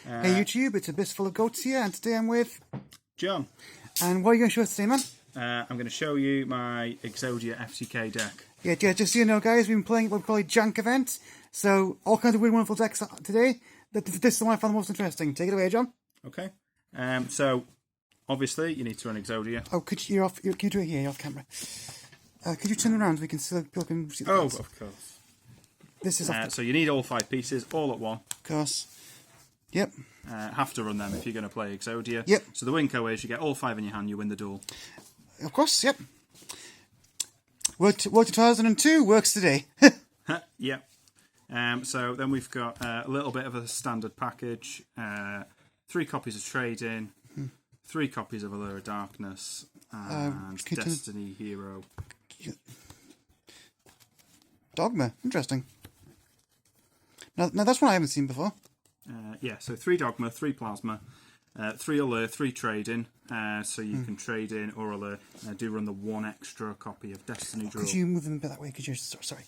Hey YouTube, it's Abyss Full of Goats here, and today I'm with John. And what are you going to show us today, man? I'm going to show you my Exodia FTK deck. Yeah, just so you know, guys, we've been playing what we call a Jank event, so all kinds of weird, wonderful decks today. This is the one I found the most interesting. Take it away, John. Okay. So, obviously, you need to run Exodia. Oh, can you do it here? You're off camera. Could you turn around so people can see the cards? Of course. This is so you need all 5 pieces, all at one. Of course. Yep. Have to run them if you're going to play Exodia. Yep. So the Winco is you get all 5 in your hand, you win the duel. Of course, yep. Worked 2002, works today. Yep. So then we've got a little bit of a standard package. 3 copies of Trade-In, 3 copies of Allure of Darkness, and Destiny Hero. Dogma, interesting. Now that's one I haven't seen before. Yeah, so 3 Dogma, 3 Plasma, 3 Allure, 3 Trade-In, so you can trade in or Allure. Do run the 1 extra copy of Destiny Draw. Could you move them a bit that way? Could you? Sorry.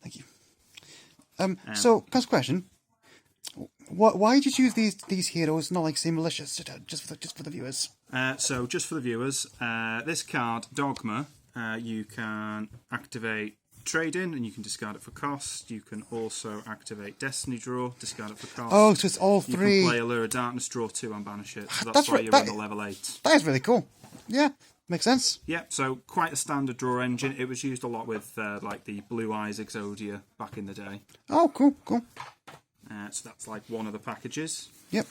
Thank you. So, first question. Why did you choose these heroes, not like say malicious, just for the viewers? So just for the viewers, this card, Dogma, you can activate Trade-In and you can discard it for cost. You can also activate Destiny Draw, discard it for cost. Oh, so it's all 3. You can play Allure of Darkness, draw 2 and banish it. So that's why you're on the level 8. That is really cool. Yeah, makes sense. Yeah, so quite a standard draw engine. It was used a lot with like the Blue Eyes Exodia back in the day. Oh, cool. So that's like one of the packages. Yep.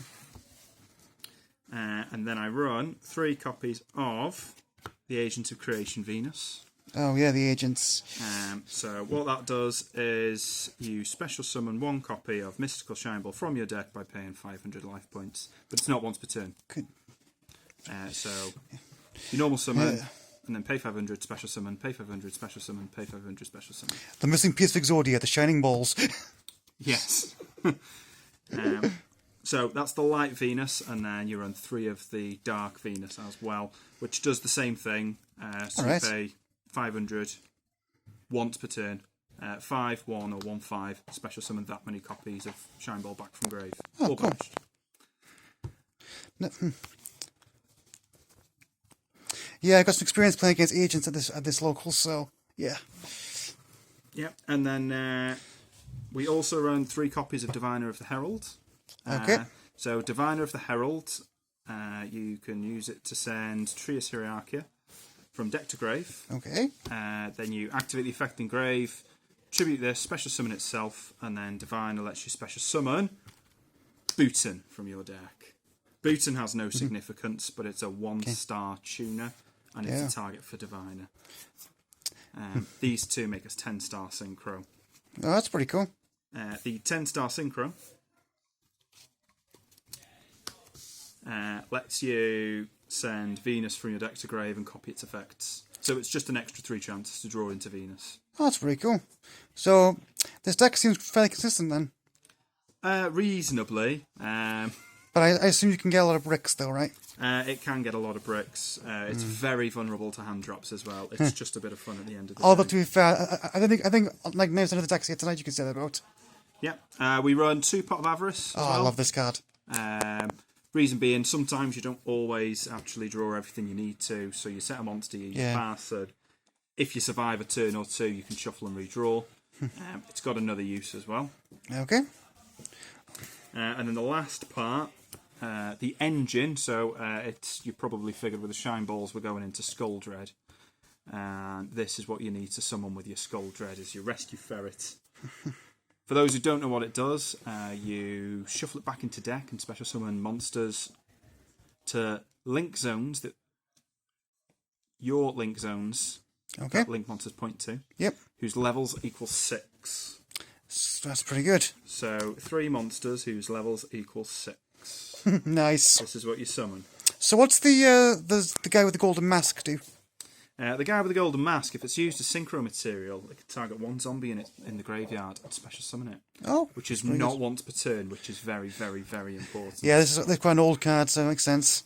And then I run 3 copies of the Agents of Creation Venus. Oh yeah, the agents. So what that does is you special summon 1 copy of Mystical Shineball from your deck by paying 500 life points, but it's not once per turn. Good. So you normal summon, and then pay 500, special summon, pay 500, special summon, pay 500, special summon. The missing piece of Exodia, the shining balls. Yes. So that's the light Venus, and then you run 3 of the dark Venus as well, which does the same thing. So you pay 500 once per turn. 5, 1 or 1, 5. Special summon that many copies of Shineball back from grave. Oh, all cool. banished. Yeah, I got some experience playing against agents at this local, so yeah. Yeah, and then we also run 3 copies of Diviner of the Herald. Okay. So Diviner of the Herald, you can use it to send Trias Hierarchia from deck to grave. Okay. Then you activate the effect in grave, tribute this, special summon itself, and then Diviner lets you special summon Booten from your deck. Booten has no significance, but it's a 1-star tuner, and it's a target for Diviner. These 2 make us 10-star synchro. Oh, that's pretty cool. The 10-star synchro lets you send Venus from your deck to grave and copy its effects. So it's just an extra 3 chances to draw into Venus. Oh, that's pretty cool. So this deck seems fairly consistent then. Reasonably. But I assume you can get a lot of bricks though, right? It can get a lot of bricks. It's very vulnerable to hand drops as well. It's just a bit of fun at the end of the day. Although to be fair, I think like 9% of the decks here tonight you can say that about. Yeah. We run 2 Pot of Avarice as well. I love this card. Reason being, sometimes you don't always actually draw everything you need to, so you set a monster, you pass, and if you survive a turn or 2, you can shuffle and redraw. It's got another use as well. Okay. And then the last part, the engine, so you probably figured with the Shine Balls we're going into Skull Dread. And this is what you need to summon with your Skull Dread, is your Rescue Ferret. For those who don't know what it does, you shuffle it back into deck and special summon monsters to link zones that your link zones that link monsters point to. Yep. Whose levels equal 6. So that's pretty good. So 3 monsters whose levels equal 6. Nice. This is what you summon. So what's the guy with the golden mask do? The guy with the golden mask, if it's used as synchro material, it can target 1 zombie in the graveyard and special summon it. Oh, which is not once per turn, which is very, very, very important. Yeah, this is quite an old card, so it makes sense.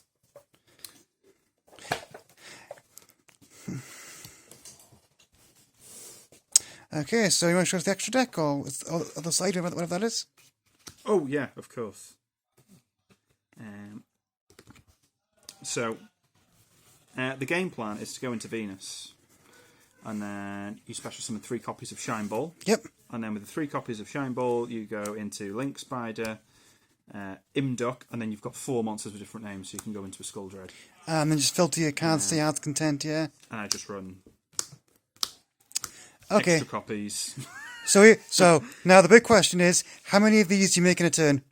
Okay, so you want to show us the extra deck, or the side, whatever that is? Oh, yeah, of course. So, the game plan is to go into Venus, and then you special summon 3 copies of Shine Ball. Yep. And then with the 3 copies of Shine Ball, you go into Link Spider, Imduck, and then you've got 4 monsters with different names, so you can go into a Skull Dread. And then just filter your cards to your heart's content, yeah. And I just run Okay. extra copies. So now the big question is, how many of these do you make in a turn?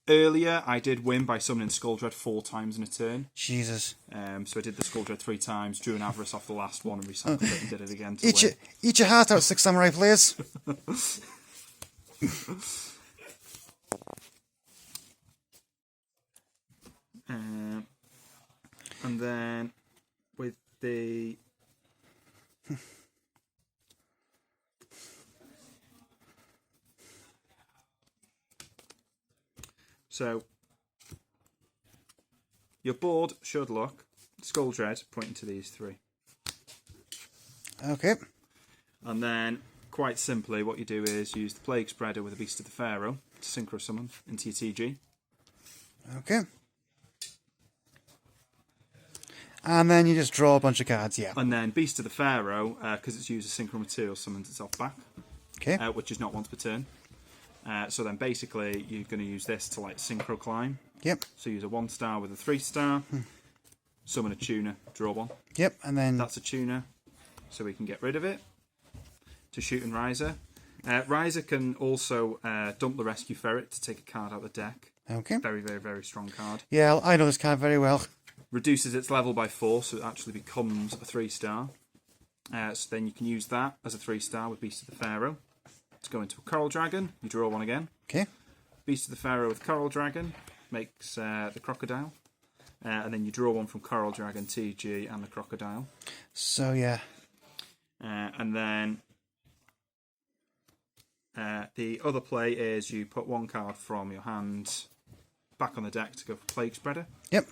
Earlier, I did win by summoning Skull Dread 4 times in a turn. Jesus. So I did the Skull Dread 3 times, drew an Avarice off the last one, and recycled it and did it again to win. Eat your heart out, 6 Samurai players. And then with the so your board should look Skull Dread pointing to these 3. Okay. And then quite simply what you do is use the Plague Spreader with the Beast of the Pharaoh to synchro summon into your TG. Okay. And then you just draw a bunch of cards, yeah. And then Beast of the Pharaoh, because it's used as synchro material, summons itself back. Okay. Which is not once per turn. So then basically you're going to use this to like synchro climb. Yep. So use a 1-star with a 3-star, summon a tuner, draw 1. Yep, and then... That's a tuner, so we can get rid of it. To shoot and Riser. Riser can also dump the Rescue Ferret to take a card out of the deck. Okay. Very, very, very strong card. Yeah, I know this card very well. Reduces its level by 4, so it actually becomes a 3-star. So then you can use that as a 3-star with Beast of the Pharaoh. To go into a Coral Dragon, you draw 1 again. Okay. Beast of the Pharaoh with Coral Dragon makes the Crocodile. And then you draw 1 from Coral Dragon, TG, and the Crocodile. So, yeah. And then the other play is you put 1 card from your hand back on the deck to go for Plague Spreader. Yep.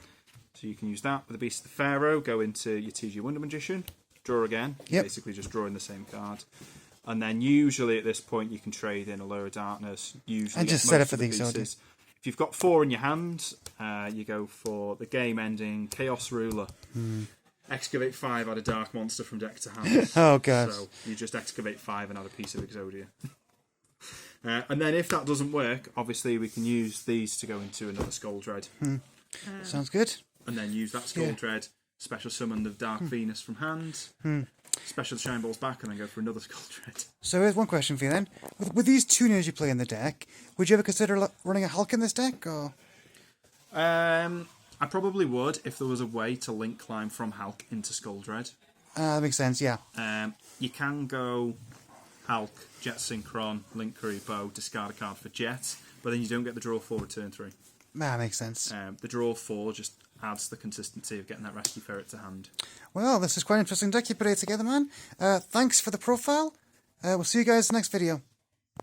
So you can use that with the Beast of the Pharaoh, go into your TG Wonder Magician, draw again, yep. Basically just drawing the same card. And then usually at this point you can trade in a Lure of Darkness, usually and just set it for the Exodia. If you've got 4 in your hand, you go for the game-ending Chaos Ruler. Excavate 5, add a Dark Monster from deck to hand. Oh, God. So you just excavate 5 and add a piece of Exodia. And then if that doesn't work, obviously we can use these to go into another Skull Dread. Sounds good. And then use that Skull Dread, special summon the Dark Venus from hand, special Shine Balls back, and then go for another Skull Dread. So here's one question for you then. With these tuners you play in the deck, would you ever consider running a Hulk in this deck? Or? I probably would if there was a way to link climb from Hulk into Skull Dread. That makes sense, yeah. You can go Hulk, Jet Synchron, Link Karibo, discard a card for Jet, but then you don't get the draw 4 return 3. That makes sense. The draw 4 just adds the consistency of getting that Rescue Ferret to hand. Well, this is quite an interesting deck you put together, man. Thanks for the profile. We'll see you guys in the next video.